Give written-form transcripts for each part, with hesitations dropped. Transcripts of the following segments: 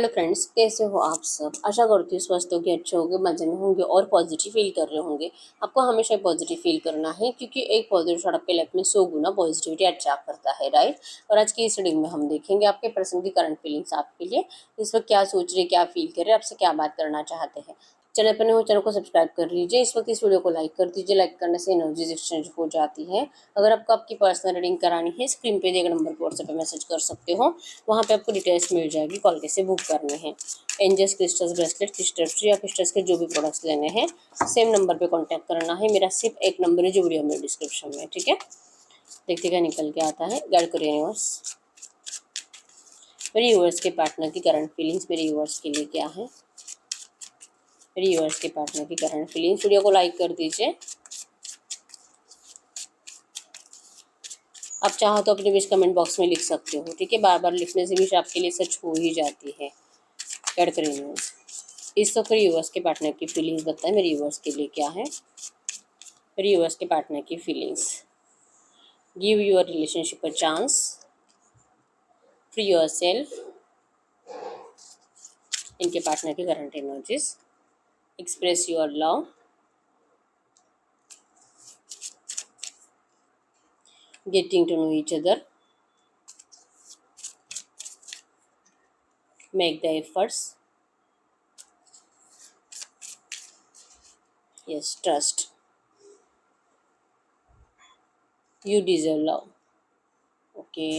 Hello friends, कैसे हो आप सब। आशा करती हूँ स्वस्थ होंगे, अच्छे होंगे, मजे में होंगे और पॉजिटिव फील कर रहे होंगे। आपको हमेशा पॉजिटिव फील करना है क्योंकि एक पॉजिटिव थॉट आपके लाइफ में 100 गुना पॉजिटिविटी अट्रैक्ट करता है, राइट। और आज की इस रीडिंग में हम देखेंगे आपके पर्सन की करंट फीलिंग्स आपके लिए, इस वक्त क्या सोच रहे, क्या फील कर रहे, आपसे क्या बात करना चाहते हैं। चैनल पर नए हो चैनल को सब्सक्राइब कर लीजिए। इस वक्त इस वीडियो को लाइक कर दीजिए। लाइक करने से एनर्जीज एक्सचेंज हो जाती है। अगर आपको आपकी पर्सनल रीडिंग करानी है, स्क्रीन पे दिए गए नंबर पर व्हाट्सएप पे मैसेज कर सकते हो। वहाँ पे आपको डिटेल्स मिल जाएगी, कॉल कैसे बुक करने हैं। एंजल्स क्रिस्टल्स ब्रेसलेट क्रिस्टल्स या क्रिस्टल्स के जो भी प्रोडक्ट्स लेने हैं सेम नंबर पे कांटेक्ट करना है। मेरा सिर्फ एक नंबर है जो वीडियो में डिस्क्रिप्शन में, ठीक है। देखते क्या निकल के आता है। गाइड करिए यूनिवर्स। मेरे यूनिवर्स के पार्टनर की करंट फीलिंग्स मेरे यूनिवर्स के लिए क्या है। मेरे यूनिवर्स के पार्टनर की करंट फीलिंग्स। वीडियो को लाइक कर दीजिए। आप चाहो तो अपने विश कमेंट बॉक्स में लिख सकते हो, ठीक है। बार बार लिखने से विश आपके लिए सच हो ही जाती है। गाइड करिए यूनिवर्स। इस वक्त यूनिवर्स के पार्टनर की फीलिंग्स बताएं मेरे यूनिवर्स के लिए क्या है। मेरे यूनिवर्स के पार्टनर की feelings. Give your relationship a chance. Free yourself. इनके पार्टनर की current energies. Express your love. Getting to know each other. Make the efforts. Yes, trust. You deserve love. Okay.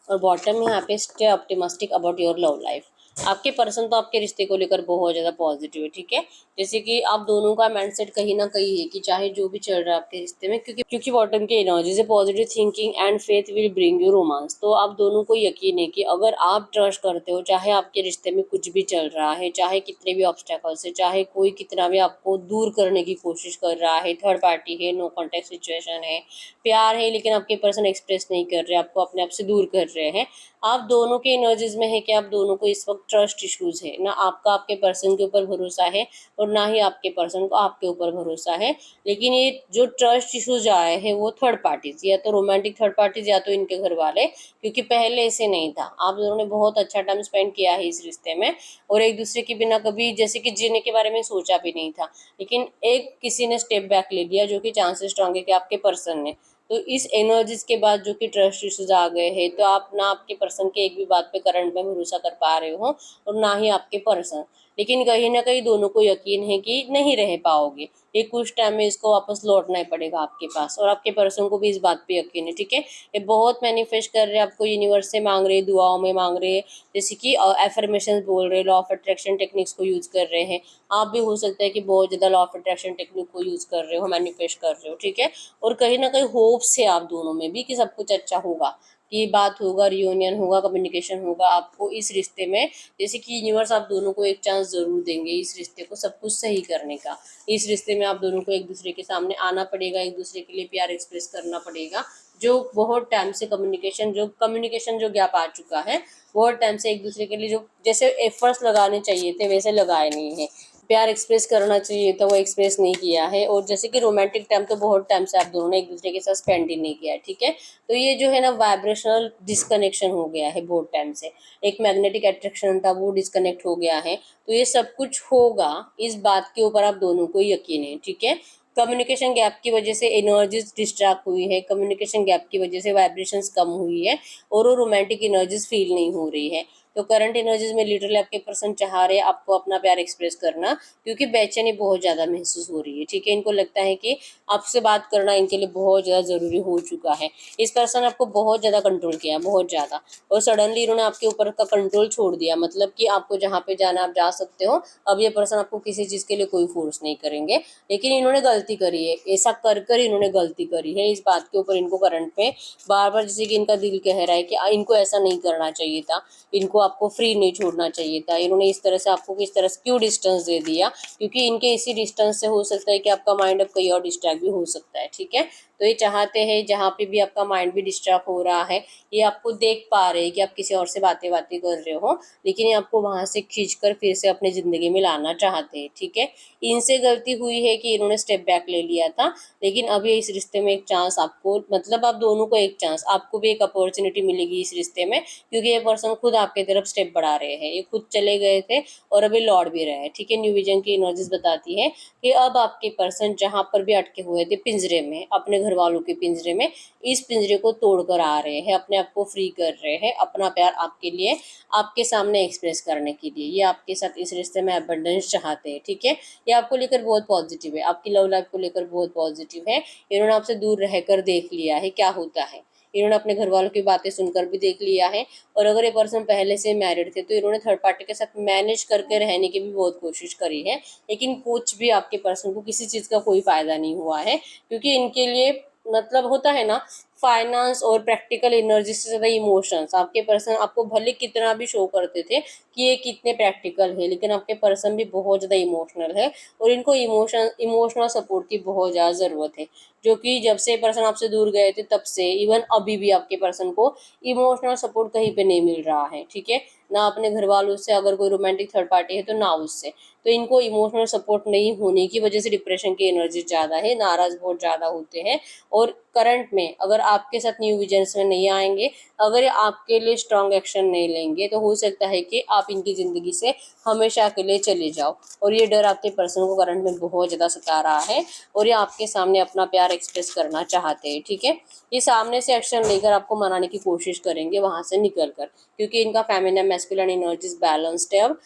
और bottom में यहाँ पे stay optimistic about your love life. आपके person तो आपके रिश्ते को लेकर बहुत ज़्यादा पॉजिटिव है, ठीक है। जैसे कि आप दोनों का माइंडसेट कहीं ना कहीं है कि चाहे जो भी चल रहा है आपके रिश्ते में, क्योंकि बॉटम के एनर्जी से positive thinking and faith will bring you romance. तो आप दोनों को यकीन है कि अगर आप ट्रस्ट करते हो, चाहे आपके रिश्ते में कुछ भी चल रहा है, चाहे कितने भी ऑब्स्टेकल्स है, चाहे कोई कितना भी आपको दूर करने की कोशिश कर रहा है, थर्ड पार्टी है, नो कॉन्टेक्ट सिचुएशन है, प्यार है लेकिन आपके पर्सन एक्सप्रेस नहीं कर रहे, आपको अपने आप से दूर कर रहे हैं, आप दोनों के एनर्जीज में है कि आप दोनों को इस वक्त ट्रस्ट इश्यूज है। ना आपका आपके पर्सन के ऊपर भरोसा है और ना ही आपके पर्सन को आपके ऊपर भरोसा है। लेकिन ये जो ट्रस्ट इश्यूज आए हैं वो थर्ड पार्टीज, या तो रोमांटिक थर्ड पार्टीज या तो इनके घर वाले, क्योंकि पहले ऐसे नहीं था। आप दोनों ने बहुत अच्छा टाइम स्पेंड किया है इस रिश्ते में और एक दूसरे के बिना कभी जैसे कि जीने के बारे में सोचा भी नहीं था। लेकिन एक किसी ने स्टेप बैक ले लिया, जो कि चांसेस स्ट्रॉन्ग है कि आपके पर्सन ने। तो इस एनर्जीज के बाद जो कि ट्रस्ट इश्यूज आ गए हैं, तो आप ना आपके पर्सन के एक भी बात पे करंट में भरोसा कर पा रहे हो और ना ही आपके पर्सन। लेकिन कहीं ना कहीं दोनों को यकीन है कि नहीं रह पाओगे, ये कुछ टाइम में इसको वापस लौटना ही पड़ेगा आपके पास, और आपके पर्सन को भी इस बात पे यकीन है, ठीक है। ये बहुत मैनिफेस्ट कर रहे हैं, आपको यूनिवर्स से मांग रहे, दुआओं में मांग रहे, जैसे कि एफर्मेशन बोल रहे, लॉ ऑफ अट्रैक्शन टेक्निक्स को यूज कर रहे हैं। आप भी हो सकता है कि बहुत ज़्यादा लॉ ऑफ अट्रैक्शन टेक्निक को यूज कर रहे हो, मैनिफेस्ट कर रहे हो, ठीक है। और कहीं ना कहीं होप्स है आप दोनों में भी कि सब कुछ अच्छा होगा, कि बात होगा, रियूनियन होगा, कम्युनिकेशन होगा आपको इस रिश्ते में। जैसे कि यूनिवर्स आप दोनों को एक चांस जरूर देंगे इस रिश्ते को सब कुछ सही करने का। इस रिश्ते में आप दोनों को एक दूसरे के सामने आना पड़ेगा, एक दूसरे के लिए प्यार एक्सप्रेस करना पड़ेगा। जो बहुत टाइम से कम्युनिकेशन जो गैप आ चुका है, बहुत टाइम से एक दूसरे के लिए जो जैसे एफर्ट्स लगाने चाहिए थे वैसे लगाए नहीं है। प्यार एक्सप्रेस करना चाहिए था वो एक्सप्रेस नहीं किया है। और जैसे कि रोमांटिक टाइम तो बहुत टाइम से आप दोनों ने एक दूसरे के साथ स्पेंड ही नहीं किया है, ठीक है। तो ये जो है ना वाइब्रेशनल डिस्कनेक्शन हो गया है बहुत टाइम से। एक मैग्नेटिक अट्रैक्शन था वो डिस्कनेक्ट हो गया है। तो ये सब कुछ होगा, इस बात के ऊपर आप दोनों को यकीन है, ठीक है। कम्युनिकेशन गैप की वजह से एनर्जीज डिस्ट्रैक्ट हुई है, कम्युनिकेशन गैप की वजह से वाइब्रेशंस कम हुई है और वो रोमांटिक एनर्जीज फील नहीं हो रही है। तो करंट एनर्जीज में लिटरली आपके पर्सन चाह रहे हैं आपको अपना प्यार एक्सप्रेस करना, क्योंकि बेचैनी बहुत ज़्यादा महसूस हो रही है, ठीक है। इनको लगता है कि आपसे बात करना इनके लिए बहुत ज़्यादा ज़रूरी हो चुका है। इस पर्सन आपको बहुत ज़्यादा कंट्रोल किया, बहुत ज़्यादा, और सडनली इन्होंने आपके ऊपर का कंट्रोल छोड़ दिया। मतलब कि आपको जहाँ पे जाना आप जा सकते हो, अब ये पर्सन आपको किसी चीज़ के लिए कोई फोर्स नहीं करेंगे। लेकिन इन्होंने गलती करी है, ऐसा कर कर इन्होंने गलती करी है। इस बात के ऊपर इनको करंट में बार बार जैसे कि इनका दिल कह रहा है कि इनको ऐसा नहीं करना चाहिए था, इनको आपको फ्री नहीं छोड़ना चाहिए था, इन्होंने इस तरह से आपको किस तरह से क्यों डिस्टेंस दे दिया, क्योंकि इनके इसी डिस्टेंस से हो सकता है कि आपका माइंड अब कहीं और डिस्ट्रैक्ट भी हो सकता है, ठीक है। तो ये चाहते हैं जहाँ पे भी आपका माइंड भी डिस्ट्रैक्ट हो रहा है, ये आपको देख पा रहे हैं कि आप किसी और से बातें बातें कर रहे हो, लेकिन ये आपको वहां से खींचकर फिर से अपनी जिंदगी में लाना चाहते हैं, ठीक है। इनसे गलती हुई है कि इन्होंने स्टेप बैक ले लिया था, लेकिन अब ये इस रिश्ते में एक चांस आपको, मतलब आप दोनों को एक चांस, आपको भी एक अपॉर्चुनिटी मिलेगी इस रिश्ते में, क्योंकि ये पर्सन खुद आपके तरफ स्टेप बढ़ा रहे हैं, ये खुद चले गए थे और अभी लौट भी रहे हैं, ठीक है। न्यू विजन की एनर्जीज बताती है कि अब आपके पर्सन जहाँ पर भी अटके हुए थे पिंजरे में, अपने घर वालों के पिंजरे में, इस पिंजरे को तोड़ कर आ रहे हैं, अपने आप को फ्री कर रहे हैं, अपना प्यार आपके लिए, आपके सामने एक्सप्रेस करने के लिए। ये आपके साथ इस रिश्ते में अबंडेंस चाहते हैं, ठीक है। ये आपको लेकर बहुत पॉजिटिव है, आपकी लव लाइफ को लेकर बहुत पॉजिटिव है। इन्होंने आपसे दूर रहकर देख लिया है क्या होता है, इन्होंने अपने घर वालों की बातें सुनकर भी देख लिया है। और अगर ये पर्सन पहले से मैरिड थे तो इन्होंने थर्ड पार्टी के साथ मैनेज करके रहने की भी बहुत कोशिश करी है, लेकिन कुछ भी आपके पर्सन को किसी चीज़ का कोई फायदा नहीं हुआ है, क्योंकि इनके लिए मतलब होता है ना, फाइनेंस और प्रैक्टिकल एनर्जी से ज़्यादा इमोशंस। आपके पर्सन आपको भले कितना भी शो करते थे कि ये कितने प्रैक्टिकल है, लेकिन आपके पर्सन भी बहुत ज़्यादा इमोशनल है और इनको इमोशनल सपोर्ट की बहुत ज़्यादा ज़रूरत है, जो कि जब से पर्सन आपसे दूर गए थे तब से इवन अभी भी आपके पर्सन को इमोशनल सपोर्ट कहीं पे नहीं मिल रहा है, ठीक है। ना अपने घर वालों से, अगर कोई रोमांटिक थर्ड पार्टी है तो ना उससे, तो इनको इमोशनल सपोर्ट नहीं होने की वजह से डिप्रेशन की एनर्जी ज़्यादा है, नाराज़ बहुत ज़्यादा होते हैं। और करंट में अगर आपके साथ न्यू विजन्स में नहीं आएंगे, अगर ये आपके लिए स्ट्रॉन्ग एक्शन नहीं लेंगे, तो हो सकता है कि आप इनकी ज़िंदगी से हमेशा के लिए चले जाओ। और ये डर आपके पर्सन को करंट में बहुत ज़्यादा सता रहा है और ये आपके सामने अपना प्यार एक्सप्रेस करना चाहते हैं, ठीक है। ये सामने से एक्शन लेकर आपको मनाने की कोशिश करेंगे वहाँ से निकल कर, क्योंकि इनका फेमिनिन मैस्कुलिन एनर्जीज बैलेंस्ड है अब।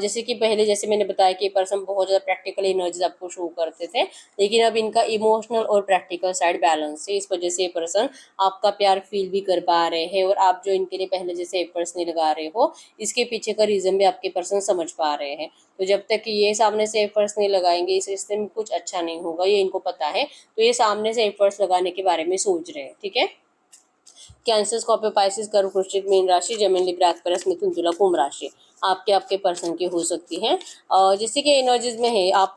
जैसे कि पहले जैसे मैंने बताया कि पर्सन बहुत ज़्यादा प्रैक्टिकल एनर्जीज आपको शो करते थे, लेकिन अब इनका इमोशनल और प्रैक्टिकल साइड बैलेंस है। इस वजह से ये पर्सन आपका प्यार फील भी कर पा रहे हैं, और आप जो इनके लिए पहले जैसे एफर्ट्स नहीं लगा रहे हो, इसके पीछे का रीज़न भी आपके पर्सन समझ पा रहे हैं। तो जब तक कि ये सामने से एफर्ट्स नहीं लगाएंगे, इस रिश्ते में कुछ अच्छा नहीं होगा, ये इनको पता है। तो ये सामने से एफर्ट्स लगाने के बारे में सोच रहे हैं, ठीक है। कैंसर, स्कॉर्पियो, पाइसिस, कर्क, वृश्चिक, मीन राशि, जमीन, लिब्रा, एक्वेरियस, मिथुन, तुला, कुंभ राशि आपके पर्सन की हो सकती है। जैसे कि एनर्जीज में है, आप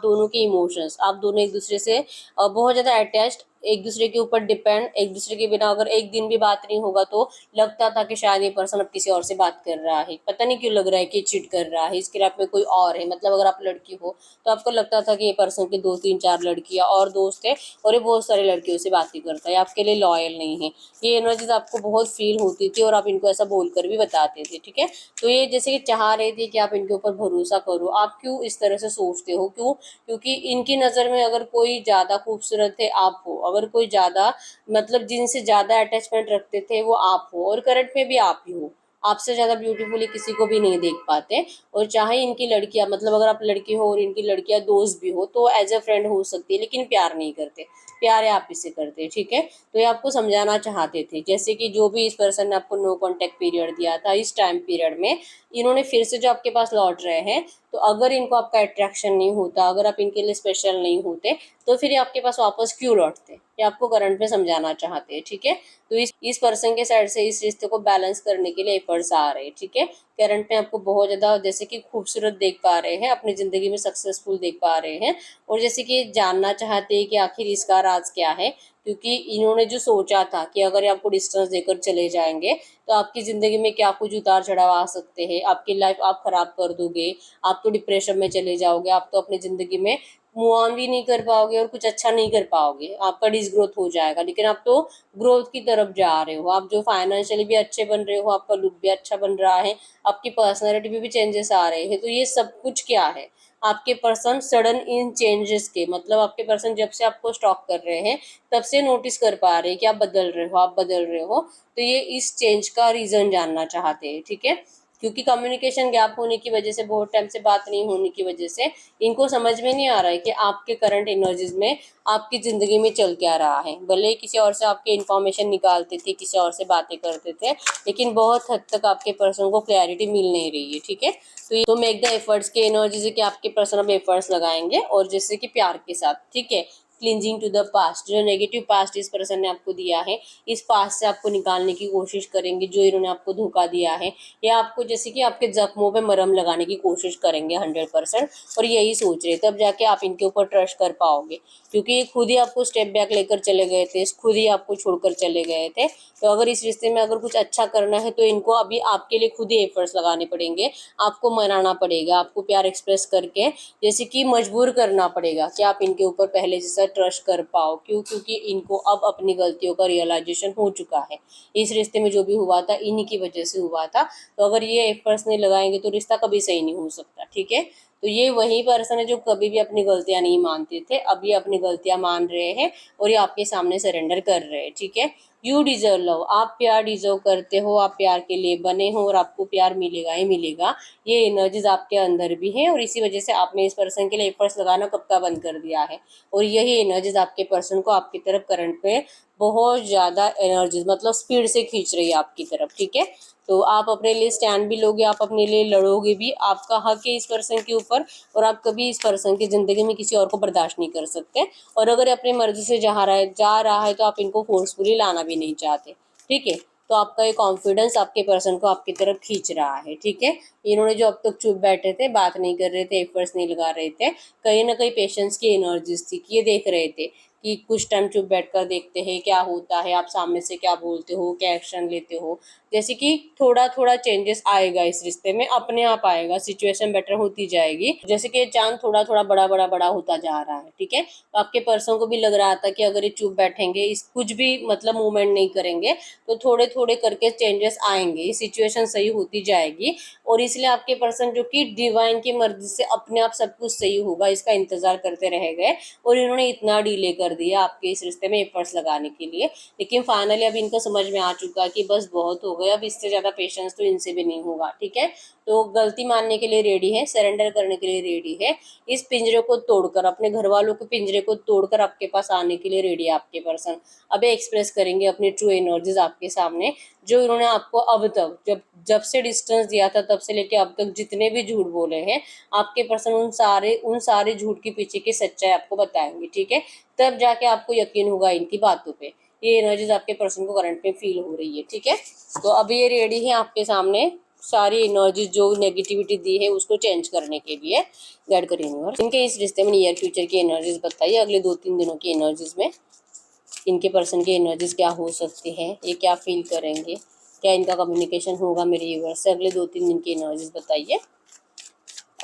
दोनों के इमोशंस, आप दोनों एक दूसरे से बहुत ज़्यादा अटैच्ड, एक दूसरे के ऊपर डिपेंड, एक दूसरे के बिना अगर एक दिन भी बात नहीं होगा तो लगता था कि शायद ये पर्सन अब किसी और से बात कर रहा है, पता नहीं क्यों लग रहा है कि चीट कर रहा है, इसके लाइफ में कोई और है। मतलब अगर आप लड़की हो तो आपको लगता था कि ये पर्सन के 2 3 4 लड़कियां और दोस्त है और ये बहुत सारी लड़कियों से बातें करता है, आपके लिए लॉयल नहीं है। ये एनर्जीज आपको बहुत फील होती थी और आप इनको ऐसा बोलकर भी बताते थे, ठीक है। तो ये जैसे कि चाह रहे थे कि आप इनके ऊपर भरोसा करो। आप क्यों इस तरह से सोचते हो, क्यों? क्योंकि इनकी नज़र में अगर कोई ज़्यादा खूबसूरत है आप हो, अगर कोई ज़्यादा मतलब जिनसे ज़्यादा अटैचमेंट रखते थे वो आप हो, और करंट में भी आप ही हो। आपसे ज़्यादा ब्यूटीफुली किसी को भी नहीं देख पाते। और चाहे इनकी लड़कियां, मतलब अगर आप लड़की हो और इनकी लड़कियां दोस्त भी हो तो एज अ फ्रेंड हो सकती है, लेकिन प्यार नहीं करते, प्यार आप इससे करते, ठीक है। तो ये आपको समझाना चाहते थे, जैसे कि जो भी इस पर्सन ने आपको नो कांटेक्ट पीरियड दिया था, इस टाइम पीरियड में इन्होंने फिर से जो आपके पास लौट रहे हैं, तो अगर इनको आपका अट्रैक्शन नहीं होता, अगर आप इनके लिए स्पेशल नहीं होते, तो फिर ये आपके पास वापस क्यों लौटते, ये आपको करंट में समझाना चाहते हैं, ठीक है। तो इस पर्सन के साइड से इस रिश्ते को बैलेंस करने के लिए एफर्ट्स आ रहे हैं, ठीक है। करंट में आपको बहुत ज़्यादा जैसे कि खूबसूरत देख पा रहे हैं, अपनी ज़िंदगी में सक्सेसफुल देख पा रहे हैं, और जैसे कि जानना चाहते हैं कि आखिर इसका राज क्या है। क्योंकि इन्होंने जो सोचा था कि अगर ये आपको डिस्टेंस देकर चले जाएंगे तो आपकी ज़िंदगी में क्या कुछ उतार चढ़ाव आ सकते हैं, आपकी लाइफ आप ख़राब कर दोगे, आप तो डिप्रेशन में चले जाओगे, आप तो अपनी ज़िंदगी में मूव ऑन भी नहीं कर पाओगे और कुछ अच्छा नहीं कर पाओगे, आपका डिसग्रोथ हो जाएगा। लेकिन आप तो ग्रोथ की तरफ जा रहे हो, आप जो फाइनेंशियली भी अच्छे बन रहे हो, आपका लुक भी अच्छा बन रहा है, आपकी पर्सनैलिटी में भी चेंजेस आ रहे हैं। तो ये सब कुछ क्या है, आपके पर्सन सडन इन चेंजेस के, मतलब आपके पर्सन जब से आपको स्टॉक कर रहे हैं तब से नोटिस कर पा रहे हैं कि आप बदल रहे हो, आप बदल रहे हो। तो ये इस चेंज का रीज़न जानना चाहते हैं, ठीक है। क्योंकि कम्युनिकेशन गैप होने की वजह से, बहुत टाइम से बात नहीं होने की वजह से इनको समझ में नहीं आ रहा है कि आपके करंट एनर्जीज में आपकी ज़िंदगी में चल क्या रहा है। भले ही किसी और से आपके इन्फॉर्मेशन निकालते थे, किसी और से बातें करते थे, लेकिन बहुत हद तक आपके पर्सन को क्लैरिटी मिल नहीं रही है, ठीक है। तो मेक द एफर्ट्स के एनर्जीज है कि आपके पर्सन अब एफर्ट्स लगाएंगे, और जैसे कि प्यार के साथ, ठीक है। क्लिंजिंग टू द पास्ट, जो नेगेटिव पास्ट इस पर्सन ने आपको दिया है, इस पास्ट से आपको निकालने की कोशिश करेंगे। जो इन्होंने आपको धोखा दिया है, या आपको जैसे कि आपके जख्मों पे मरहम लगाने की कोशिश करेंगे 100%। और यही सोच रहे तब जाके आप इनके ऊपर ट्रस्ट कर पाओगे, क्योंकि ये खुद ही आपको स्टेप बैक लेकर चले गए थे, खुद ही आपको छोड़कर चले गए थे। तो अगर इस रिश्ते में अगर कुछ अच्छा करना है तो इनको अभी आपके लिए खुद ही एफर्ट्स लगाने पड़ेंगे, आपको मनाना पड़ेगा, आपको प्यार एक्सप्रेस करके जैसे कि मजबूर करना पड़ेगा कि आप इनके ऊपर पहले जैसा ट्रस्ट कर पाओ। क्यों? क्योंकि इनको अब अपनी गलतियों का रियलाइजेशन हो चुका है। इस रिश्ते में जो भी हुआ था इन्हीं की वजह से हुआ था। तो अगर ये एफर्ट्स नहीं लगाएंगे तो रिश्ता कभी सही नहीं हो सकता। ठीक है, तो ये वही पर्सन है जो कभी भी अपनी गलतियां नहीं मानते थे, अब ये अपनी गलतियां मान रहे हैं और ये आपके सामने सरेंडर कर रहे हैं। ठीक है, यू डिजर्व लव, आप प्यार डिजर्व करते हो, आप प्यार के लिए बने हो और आपको प्यार मिलेगा ही मिलेगा। ये एनर्जीज आपके अंदर भी है और इसी वजह से आपने इस पर्सन के लिए एफर्ट्स लगाना कब का बंद कर दिया है। और यही एनर्जीज आपके पर्सन को आपकी तरफ करंट में बहुत ज़्यादा एनर्जीज मतलब स्पीड से खींच रही है आपकी तरफ। ठीक है, तो आप अपने लिए स्टैंड भी लोगे, आप अपने लिए लड़ोगे भी, आपका हक है इस पर्सन के ऊपर और आप कभी इस पर्सन की ज़िंदगी में किसी और को बर्दाश्त नहीं कर सकते। और अगर अपनी मर्जी से जा रहा है तो आप इनको फोर्सफुली लाना भी नहीं चाहते। ठीक है, तो आपका ये कॉन्फिडेंस आपके पर्सन को आपकी तरफ खींच रहा है। ठीक है, इन्होंने जो अब तक चुप बैठे थे, बात नहीं कर रहे थे, एफर्ट्स नहीं लगा रहे थे, कहीं ना कहीं पेशेंस की एनर्जीज थी कि ये देख रहे थे कि कुछ टाइम चुप बैठकर देखते हैं क्या होता है, आप सामने से क्या बोलते हो, क्या एक्शन लेते हो। जैसे कि थोड़ा थोड़ा चेंजेस आएगा इस रिश्ते में, अपने आप आएगा, सिचुएशन बेटर होती जाएगी। जैसे कि चांद थोड़ा थोड़ा बड़ा होता जा रहा है। ठीक है, तो आपके पर्सन को भी लग रहा था कि अगर ये चुप बैठेंगे, इस कुछ भी मतलब मूवमेंट नहीं करेंगे तो थोड़े थोड़े करके चेंजेस आएंगे, सिचुएशन सही होती जाएगी। और इसलिए आपके पर्सन जो कि डिवाइन की मर्जी से अपने आप सब कुछ सही होगा इसका इंतजार करते रह गए और इन्होंने इतना डिले कर दिया आपके इस रिश्ते में एफर्ट्स लगाने के लिए। लेकिन फाइनली अब इनको समझ में आ चुका कि बस बहुत हो गया, अब इससे ज़्यादा पेशेंस तो इनसे भी नहीं होगा। ठीक है, तो गलती मानने के लिए रेडी है, सरेंडर करने के लिए रेडी है, इस पिंजरे को तोड़कर, अपने घर वालों के पिंजरे को तोड़कर आपके पास आने के लिए रेडी है आपके पर्सन। अब एक्सप्रेस करेंगे अपनी ट्रू एनर्जीज आपके सामने, जो इन्होंने आपको अब तक जब जब से डिस्टेंस दिया था तब से लेके अब तक जितने भी झूठ बोले हैं आपके पर्सन, उन सारे झूठ के पीछे की सच्चाई आपको बताएंगे। ठीक है, तब जाके आपको यकीन होगा इनकी बातों पे। ये एनर्जीज आपके पर्सन को करंट में फील हो रही है। ठीक है, तो अभी ये रेडी है आपके सामने सारी एनर्जी जो नेगेटिविटी दी है उसको चेंज करने के लिए। गाइड करिए यूनिवर्स, इनके इस रिश्ते में नियर फ्यूचर की एनर्जीज बताइए, अगले 2-3 दिनों की एनर्जीज में इनके पर्सन की एनर्जीज क्या हो सकती है, ये क्या फील करेंगे, क्या इनका कम्युनिकेशन होगा मेरे यूनिवर्स से। अगले 2-3 दिन की एनर्जीज बताइए,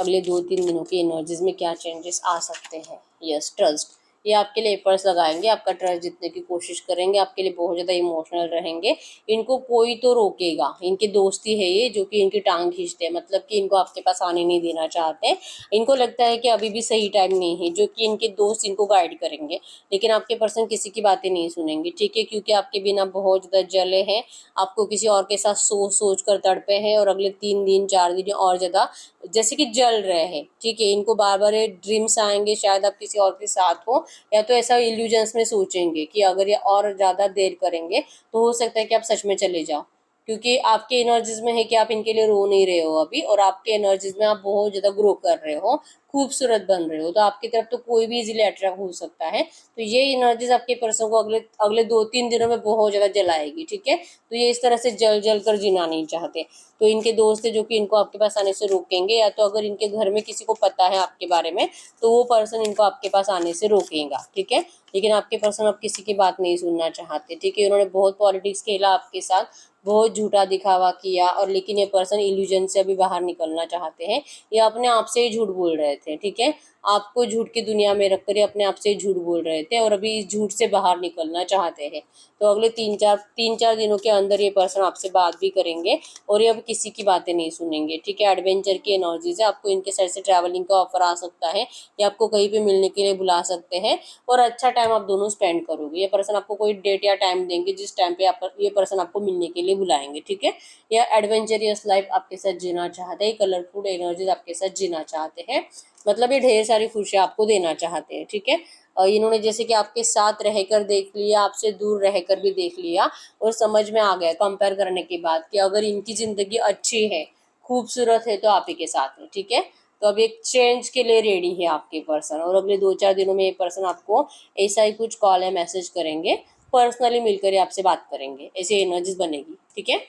अगले 2-3 दिनों की एनर्जीज में क्या चेंजेस आ सकते हैं। यस, ट्रस्ट, ये आपके लिए एफर्ट्स लगाएंगे, आपका ट्रस्ट जीतने की कोशिश करेंगे, आपके लिए बहुत ज़्यादा इमोशनल रहेंगे। इनको कोई तो रोकेगा, इनकी दोस्ती है ये जो कि इनकी टांग खींचते हैं, मतलब कि इनको आपके पास आने नहीं देना चाहते। इनको लगता है कि अभी भी सही टाइम नहीं है, जो कि इनके दोस्त इनको गाइड करेंगे। लेकिन आपके पर्सन किसी की बातें नहीं सुनेंगे। ठीक है, क्योंकि आपके बिना बहुत ज़्यादा जले हैं, आपको किसी और के साथ सोच कर तड़पे हैं और अगले 3-4 दिन और ज़्यादा जैसे कि जल रहे हैं। ठीक है, इनको बार बार ड्रीम्स आएंगे शायद आप किसी और के साथ हो, या तो ऐसा इल्यूजन्स में सोचेंगे कि अगर ये और ज़्यादा देर करेंगे तो हो सकता है कि आप सच में चले जाओ। क्योंकि आपके एनर्जीज में है कि आप इनके लिए रो नहीं रहे हो अभी, और आपके एनर्जीज में आप बहुत ज़्यादा ग्रो कर रहे हो, खूबसूरत बन रहे हो, तो आपकी तरफ तो कोई भी इजीली अट्रैक्ट हो सकता है। तो ये एनर्जीज आपके पर्सन को अगले अगले 2-3 दिनों में बहुत ज़्यादा जलाएगी। ठीक है, तो ये इस तरह से जल कर जीना नहीं चाहते। तो इनके दोस्त है जो कि इनको आपके पास आने से रोकेंगे, या तो अगर इनके घर में किसी को पता है आपके बारे में तो वो पर्सन इनको आपके पास आने से रोकेगा। ठीक है, लेकिन आपके पर्सन अब किसी की बात नहीं सुनना चाहते। ठीक है, उन्होंने बहुत पॉलिटिक्स खेला आपके साथ, बहुत झूठा दिखावा किया, और लेकिन ये पर्सन इल्यूजन से अभी बाहर निकलना चाहते हैं। ये अपने आप से ही झूठ बोल रहे थे। ठीक है, आपको झूठ की दुनिया में रखकर ये अपने आप से ही झूठ बोल रहे थे और अभी इस झूठ से बाहर निकलना चाहते हैं। तो अगले 3-4 दिनों के अंदर ये पर्सन आपसे बात भी करेंगे और ये अब किसी की बातें नहीं सुनेंगे। ठीक है, एडवेंचर की एनर्जीज है, आपको इनके साइड से ट्रैवलिंग का ऑफर आ सकता है, या आपको कहीं पे मिलने के लिए बुला सकते हैं और अच्छा टाइम आप दोनों स्पेंड करोगे। ये पर्सन आपको कोई डेट या टाइम देंगे जिस टाइम पे आप ये पर्सन आपको मिलने के लिए बुलाएंगे। ठीक है, या एडवेंचरियस लाइफ आपके साथ जीना चाहते हैं, कलरफुल एनर्जीज आपके साथ जीना चाहते हैं, मतलब ये ढेर सारी खुशियाँ आपको देना चाहते हैं। ठीक है, इन्होंने जैसे कि आपके साथ रहकर देख लिया, आपसे दूर रहकर भी देख लिया और समझ में आ गया कंपेयर करने के बाद कि अगर इनकी ज़िंदगी अच्छी है, खूबसूरत है, तो आप ही के साथ है। ठीक है, तो अब एक चेंज के लिए रेडी है आपके पर्सन, और अगले 2-4 दिनों में ये पर्सन आपको ऐसा ही कुछ कॉल या मैसेज करेंगे, पर्सनली मिलकर ही आपसे बात करेंगे, ऐसी एनर्जीज बनेगी। ठीक है,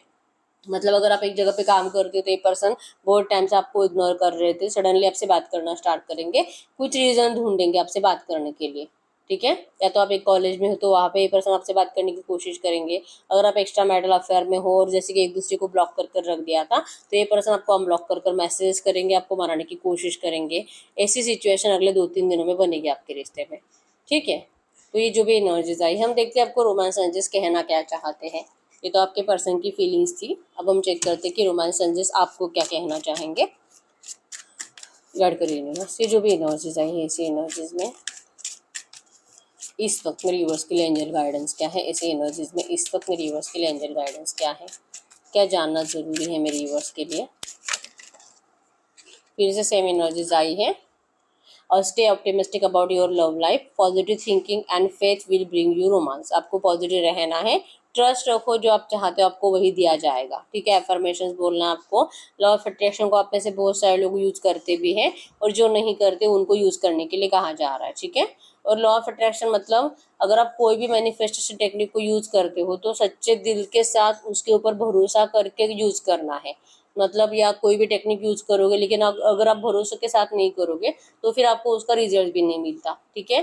मतलब अगर आप एक जगह पे काम करते हो तो एक पर्सन बहुत टाइम से आपको इग्नोर कर रहे थे, सडनली आपसे बात करना स्टार्ट करेंगे, कुछ रीज़न ढूंढेंगे आपसे बात करने के लिए। ठीक है, या तो आप एक कॉलेज में हो तो वहाँ पे ये पर्सन आपसे बात करने की कोशिश करेंगे। अगर आप एक्स्ट्रा मैरिटल अफेयर में हो और जैसे कि एक दूसरे को ब्लॉक कर रख दिया था तो ये पर्सन आपको अनब्लॉक कर मैसेज करेंगे, आपको मनाने की कोशिश करेंगे। ऐसी सिचुएशन अगले 2-3 दिनों में बनेगी आपके रिश्ते में। ठीक है। तो ये जो भी एनर्जीज आई, हम देखते हैं आपको रोमांस एनर्जीज कहना क्या चाहते हैं। ये तो आपके पर्सन की फीलिंग्स थी, अब हम चेक करते हैं कि रोमांस एनर्जीज आपको क्या कहना चाहेंगे। गाइड करिए यूनिवर्स, ये जो भी एनर्जीज आई है इसी एनर्जीज में इस वक्त मेरे यूनिवर्स के लिए एंजल गाइडेंस क्या है, इसी एनर्जीज में इस वक्त मेरे यूनिवर्स के लिए एंजल गाइडेंस क्या है, क्या जानना जरूरी है मेरे यूनिवर्स के लिए। फिर से सेम एनर्जीज आई है। और stay optimistic about your love life, positive thinking and faith will bring you romance. आपको पॉजिटिव रहना है, ट्रस्ट रखो, जो आप चाहते हो आपको वही दिया जाएगा। ठीक है, एफर्मेशंस बोलना है आपको। लॉ ऑफ अट्रैक्शन को आप में से बहुत सारे लोग यूज करते भी हैं, और जो नहीं करते उनको यूज करने के लिए कहा जा रहा है। ठीक है, और लॉ ऑफ अट्रैक्शन मतलब अगर आप कोई भी मैनिफेस्टेशन टेक्निक को यूज करते हो तो सच्चे दिल के साथ उसके ऊपर भरोसा करके यूज करना है। मतलब या कोई भी टेक्निक यूज करोगे लेकिन अगर आप भरोसे के साथ नहीं करोगे तो फिर आपको उसका रिजल्ट भी नहीं मिलता। ठीक है,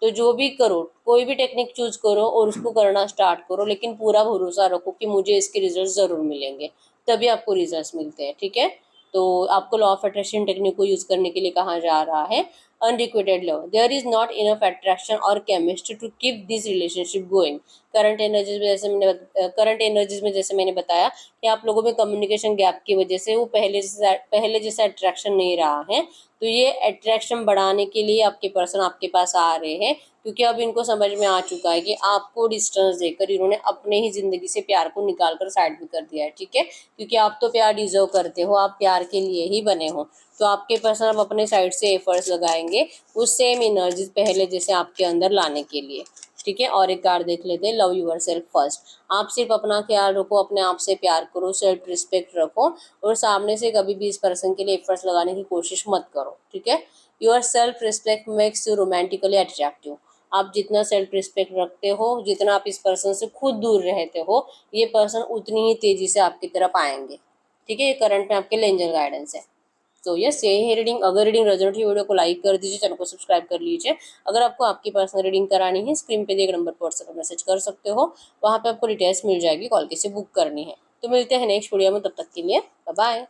तो जो भी करो, कोई भी टेक्निक चूज करो और उसको करना स्टार्ट करो, लेकिन पूरा भरोसा रखो कि मुझे इसके रिजल्ट जरूर मिलेंगे, तभी आपको रिजल्ट मिलते हैं। ठीक है, तो आपको लॉ ऑफ अट्रैक्शन टेक्निक को यूज करने के लिए कहा जा रहा है। Unrequited love, there is not enough attraction और chemistry to keep this relationship going. Current energies में जैसे मैंने बताया कि आप लोगों में कम्युनिकेशन गैप की वजह से वो पहले जैसा अट्रैक्शन नहीं रहा है। तो ये अट्रैक्शन बढ़ाने के लिए आपके पर्सन आपके पास आ रहे हैं, क्योंकि अब इनको समझ में आ चुका है कि आपको डिस्टेंस देकर इन्होंने अपने ही जिंदगी से प्यार को निकाल कर साइड में कर दिया है। ठीक है, क्योंकि आप तो प्यार डिजर्व करते हो, आप प्यार के लिए ही बने हो। तो आपके पर्सन अब अपने साइड से एफर्ट्स लगाएंगे उस सेम एनर्जी पहले जैसे आपके अंदर लाने के लिए। ठीक है, और एक कार्ड देख लेते हैं, लव यूर सेल्फ फर्स्ट। आप सिर्फ अपना ख्याल रखो, अपने आप से प्यार करो, सेल्फ रिस्पेक्ट रखो, और सामने से कभी भी इस पर्सन के लिए एफर्ट्स लगाने की कोशिश मत करो। ठीक है, your self respect makes you romantically attractive. आप जितना सेल्फ रिस्पेक्ट रखते हो, जितना आप इस पर्सन से खुद दूर रहते हो, ये पर्सन उतनी ही तेजी से आपकी तरफ आएंगे। ठीक है, ये करंट में आपके लिए एंजल गाइडेंस है। तो यस, यही है रीडिंग। अगर रीडिंग रेजोनेट हुई वीडियो को लाइक कर दीजिए, चैनल को सब्सक्राइब कर लीजिए। अगर आपको आपकी पर्सनल रीडिंग करानी है, स्क्रीन पे दिए गए नंबर पर व्हाट्सएप मैसेज कर सकते हो, वहाँ पे आपको डिटेल्स मिल जाएगी, कॉल कैसे बुक करनी है। तो मिलते हैं नेक्स्ट वीडियो में, तब तक के लिए बाय बाय।